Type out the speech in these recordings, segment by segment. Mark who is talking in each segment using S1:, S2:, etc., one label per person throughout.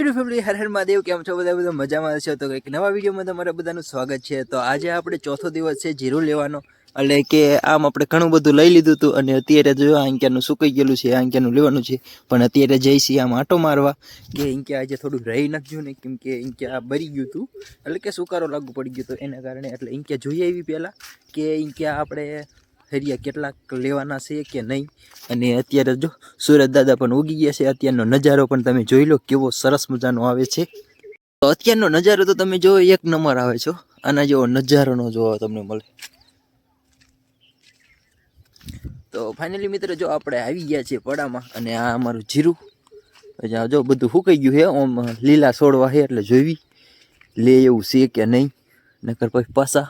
S1: YouTube family Har Har Mahadev, કેમ છો બધા મજામાં હશો? તો કંઈક નવા વિડીયોમાં તમારા બધાનું સ્વાગત છે। તો આજે આપણે ચોથો દિવસ છે જીરું લેવાનો, એટલે કે આમ આપણે ઘણું બધું લઈ લીધું હતું અને અત્યારે જો આંક્યાનું સુકાઈ ગયેલું છે, આંક્યાનું લેવાનું છે। પણ અત્યારે જઈશી આમ આટો મારવા કે આંક્યા આજે થોડું રહી નાખ્યું ને, કેમ કે આંક્યા બરી ગયું હતું, એટલે કે સુકારો લાગુ પડી ગયો હતો એના કારણે। એટલે આંક્યા જોઈએ એવી પહેલાં કે આંક્યા આપણે હરિયા કેટલાક લેવાના છે કે નહીં। અને અત્યારે જો સુરત દાદા પણ ઉગી ગયા છે। અત્યારનો નજારો પણ તમે જોઈ લો કેવો સરસ મજાનો આવે છે। તો અત્યારનો નજારો તો તમે જો એક નંબર આવે છો, આના જેવો નજારો નો જોવા તમને મળે। તો ફાઇનલી મિત્ર જો આપણે આવી ગયા છીએ પડામાં, અને આ અમારું જીરું જો બધું સુકાઈ ગયું છે। ઓમ લીલા છોડવા છે એટલે જોઈવી લે એવું છે કે નહીં, નકર પછી પાછા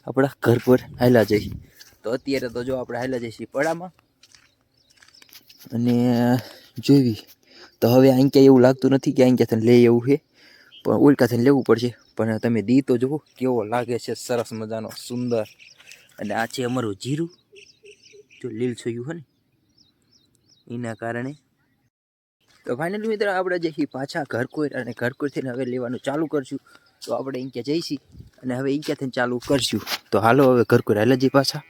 S1: આપણા ઘર પર હાલ્યા જઈએ। તો અત્યારે તો જો આપણે હાલ્યા જઈશું પડામાં અને જોઈવી। તો હવે આંક્યા એવું લાગતું નથી કે આંક્યાથી લે એવું છે, પણ ઉલટાથી લેવું પડશે। પણ તમે દી તો જુઓ કેવો લાગે છે, સરસ મજાનો સુંદર। અને આ છે અમારું જીરું, જો લીલ છોયું હોય ને એના કારણે। તો ફાઇનલી મિત્રો આપણે જઈશું પાછા ઘરકોર, અને ઘરકોરથી હવે લેવાનું ચાલુ કરશું। તો આપણે અહીંયા જઈશી અને હવે અહીંયાથી ચાલુ કરશું। તો હાલો હવે ઘરકોર હાલે જઈએ પાછા।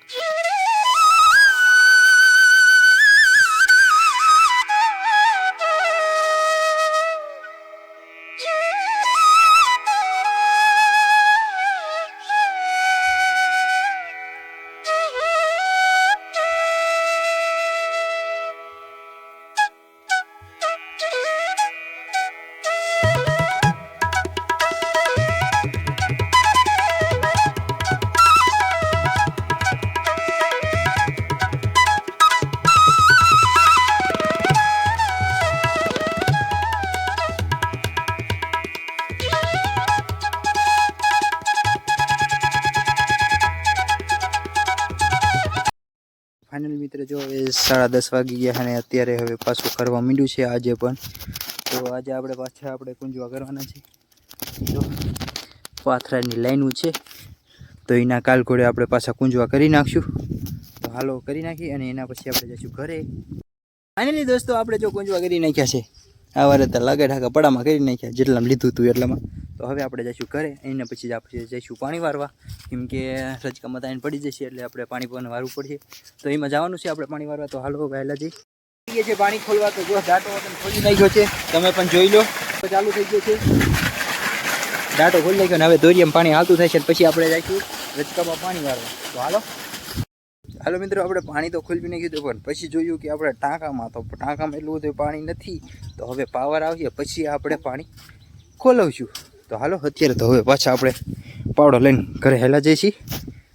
S1: ફાઇનલ મિત્ર જો હવે 10:30 વાગી ગયા અને અત્યારે હવે પાછું કરવા માંડ્યું છે આજે પણ। તો આજે આપણે પાછા કુંજવા કરવાના છે। જો પાથરાની લાઈનું છે, તો એના કાલ ઘોડે આપણે પાછા કુંજવા કરી નાખશું। તો હાલો કરી નાખી અને એના પછી આપણે જઈશું ઘરે। ફાઇનલી દોસ્તો આપણે જો કુંજવા કરી નાખ્યા છે, આ વારે તો લાગે ઢાકા પડામાં કરી નાખ્યા જેટલામાં લીધું હતું એટલામાં। તો હવે આપણે જઈશું ઘરે, એના પછી આપણે જઈશું પાણી વારવા, કેમ કે રજકામાં તાઈને પડી જશે એટલે આપણે પાણી પણ વારવું પડશે। તો એમાં જવાનું છે આપણે પાણી વારવા। તો હાલો વહેલા જઈ છે પાણી ખોલવા। તો જો ડાટો ખોલી નાખ્યો છે, તમે પણ જોઈ લો, ચાલુ થઈ ગયો છે ડાટો ખોલી નાખ્યો। ને હવે દોરિયામાં પાણી હાલતું થાય છે, પછી આપણે જઈશું રજકામાં પાણી વારવા। તો હાલો મિત્રો આપણે પાણી તો ખોલવી નાખ્યું હતું, પણ પછી જોયું કે આપણે ટાંકામાં એટલું બધું પાણી નથી। તો હવે પાવર આવશે પછી આપણે પાણી ખોલાવશું। તો હાલો અત્યારે તો હવે પાછા આપણે પાવડો લઈને ઘરે હેલા જઈશી।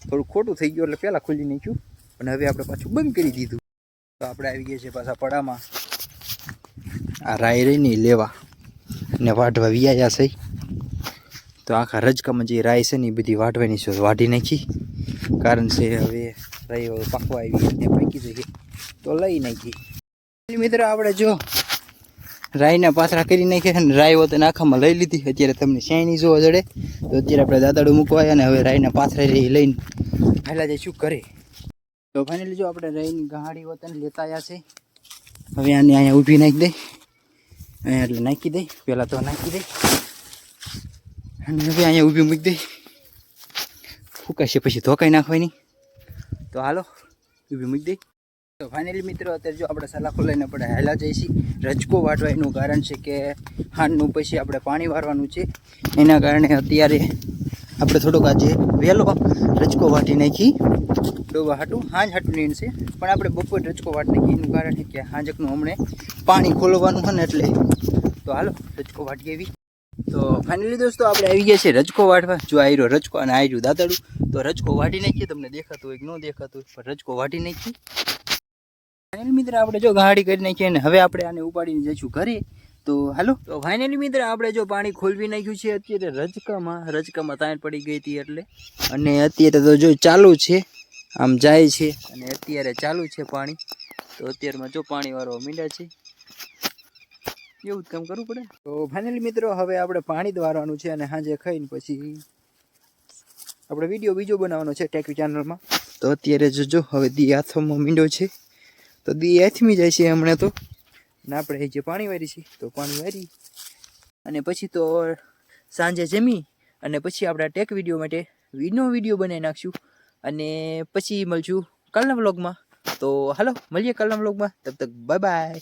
S1: થોડું ખોટું થઈ ગયું એટલે પહેલાં ખોલી નાખ્યું, અને હવે આપણે પાછું બંધ કરી દીધું। તો આપણે આવી ગયા છીએ પાછા પડામાં, આ રાય રહીને લેવા ને વાઢવા વ્યાયા છે। તો આખા રજકામાં જે રાય છે ને એ બધી વાઢવાની છે, વાઢી નાખી, કારણ છે હવે રાય પાકવા આવી ને પાકી જઈએ તો લઈ નાખી। મિત્ર આપણે જો રાયના પાથરા કરી નાખ્યા અને રાય હોત આખામાં લઈ લીધી। અત્યારે તમને શાયની જોવા જડે, તો અત્યારે આપણે દાદાડું મૂકવા આવ્યા અને હવે રાયના પાથરા લઈને પહેલાં જઈશું ઘરે। તો ફાઇનલી જો આપણે રાયની ગાડી હોત લેતા આવ્યા છે, હવે આને અહીંયા ઊભી નાખી દઈ, અહીંયા એટલે નાખી દઈ, પહેલાં તો નાખી દઈ અને હવે અહીંયા ઊભી મૂકી દઈ, ફૂકાશે પછી ધોકાઈ નાખવાની। તો હાલો ઊભી મૂકી દઈ। તો ફાઇનલી મિત્રો અત્યારે જો આપણે સલાખો લઈને આપણે હેલા જઈશી રજકો વાટવા। એનું કારણ છે કે હાંડનું પછી આપણે પાણી વારવાનું છે, એના કારણે અત્યારે આપણે થોડોક આજે વહેલો રજકો વાટી નાખી ડોબા હાટું, હાંજ હાટું નીણ છે, પણ આપણે બપોર રજકો વાટી નાખી। એનું કારણ છે કે હાંજકનું હમણે પાણી ખોલવાનું હોય ને એટલે। તો હાલો રજકો વાટી આવી। તો ફાઇનલી દોસ્તો આપણે આવી ગયા છે રજકો વાટવા। જો આયરો રજકો અને આયરું દાદાડું, તો રજકો વાટી નાખીએ। તમને દેખાતું હોય કે ન દેખાતું હોય, પણ રજકો વાટી નાખી। ફાઇનલી મિત્ર આપણે જો ગાડી કરી નાખીએ ને હવે આપણે આને ઉપાડીને જઈશું ઘરે। તો હાલો તો ફાઇનલી મિત્ર આપણે જો પાણી ખોલવી નાખ્યું છે અત્યારે રજકામાં તાણ પડી ગઈ હતી એટલે, અને અત્યારે તો જો ચાલુ છે, આમ જાય છે અને અત્યારે ચાલુ છે પાણી। તો અત્યારમાં જો પાણી વાળવા માંડ્યા છે, એવું જ કામ કરવું પડે। તો ફાઇનલી મિત્રો હવે આપણે પાણી જ વારવાનું છે, અને સાંજે ખાઈને પછી આપણે વિડીયો બીજો બનાવવાનો છે ટેકવી ચેનલમાં। તો અત્યારે જો હવે દી હાથમાં મીંડો છે, તો દી હાથમી જાય છે હમણાં તો, ને આપણે જે પાણી વારી છે તો પાણી વારી। અને પછી તો સાંજે જમી અને પછી આપણે ટેક વિડીયો માટે વિડીયો બનાવી નાખશું અને પછી મળશું કાલના વ્લોગમાં. તો હાલો મળીએ કાલના વ્લોગમાં. તબ તક બાય બાય.